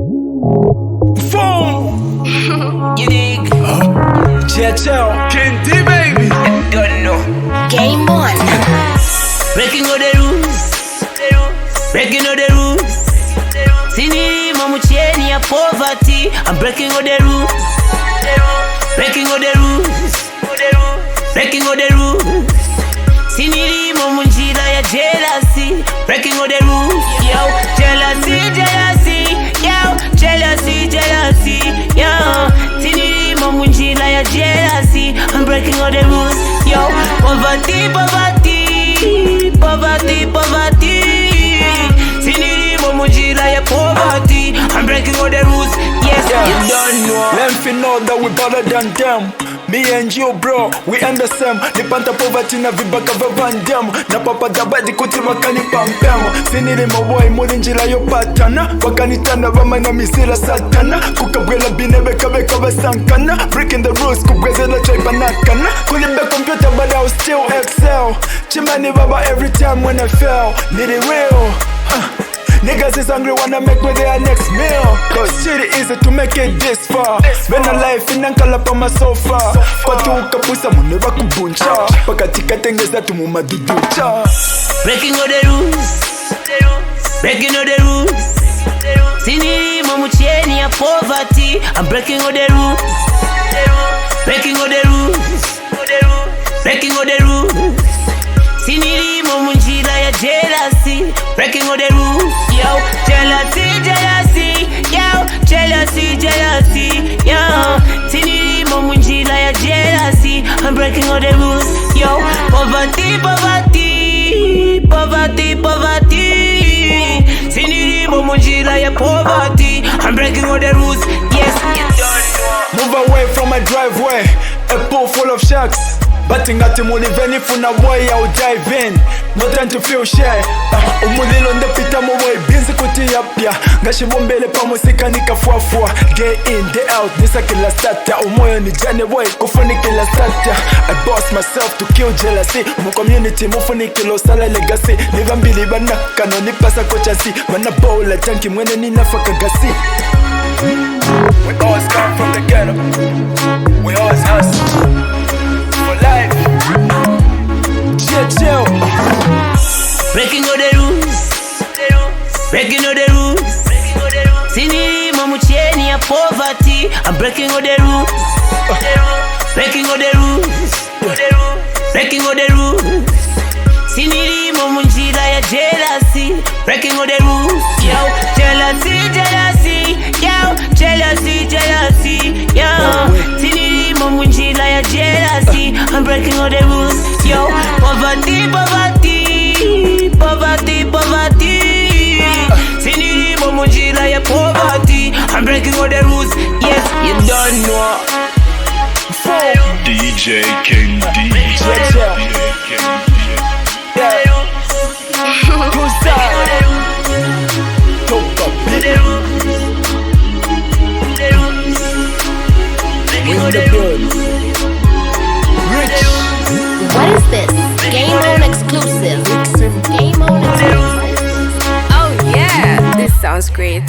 Boom! You dig? ZaYellowMan, Candy baby. Don't know. Game on. Breaking all the rules. Breaking all the rules. Sini mamucheni ya poverty. I'm breaking all the rules. Breaking all the rules. Breaking all the rules. Sini mamunjira ya jealousy. Breaking all the rules. Yo, jealousy, jealousy. Yo, jealousy, jealousy. Yo, sini mamunjira ya jealousy. I'm breaking all the rules. Yo, poverty, poverty. Poverty, poverty. Sini mamunjira ya poverty. I'm breaking all the rules. Yes, you don't know. Let me know that we better than them. Me and you bro, we understand. Nipanta poverty na vibaka vya vandam. Na papa dabadi kuti wakani pampemo. Sinili maboy muri njila yo patana. Wakanitana vama na misila satana. Kukabwela binebe kabeka vasankana. Breaking the rules kubwezela chai banakana. Kulimbe computer but I will still excel. Chimani baba every time when I fail. Need it real. Niggas is hungry, wanna make me their next meal. Cause shit easy to make it this far. Been a life in Ankala pa my sofa. Patu ukapusa muneva kubuncha. Pakatika tengeza tumumaduducha. Breaking all the rules. Breaking all the rules. Sini mamucheni ya poverty. I'm breaking all the rules. Breaking all the rules. Breaking all the rules. Sini mamunjira ya jealousy. Breaking all the rules. Yo, jealousy, jealousy. Yo, jealousy, jealousy. Yo, sini mamunjira ya jealousy. I'm breaking all the rules. Yo, poverty, poverty. Poverty, poverty. Sini mamunjira ya poverty. I'm breaking all the rules. Yes, you don't know. Move away from my driveway. A pool full of sharks. Batting at him only funa boy I'll dive in. No time to feel shy. Umulilo ndepita mwe binzi kuti yapya. Ngashi bombele pa musika nikafuafua. Day in, day out, nisa kila starter. Umoyo ni jane boy, kufuni kila starter. I boss myself to kill jealousy. Mu community, mufuni kilo sala legacy. Liva mbili bana, kanoni pasa kochasi. Mana bowla tanki mwene nina fakagasi. We always come from the ghetto. We always hustle. Life. ZaYellowMan. Breaking all the rules. Breaking all the rules. Sini mamucheni ya poverty. I'm breaking all the rules. Breaking all the rules. Breaking all the rules. Sini mamunjira ya jealousy. Breaking all the rules. Yo, jealousy, jealousy. Yo, jealousy, jealousy. Yo, sini mamunjira ya jealousy. I'm breaking all the rules. Yo, poverty, poverty. Poverty, poverty. Sini mamunjira ya poverty. I'm breaking all the rules. Yes, you don't know. DJ King D. What is this? Game on exclusive. Game on exclusive. Oh yeah, this sounds great.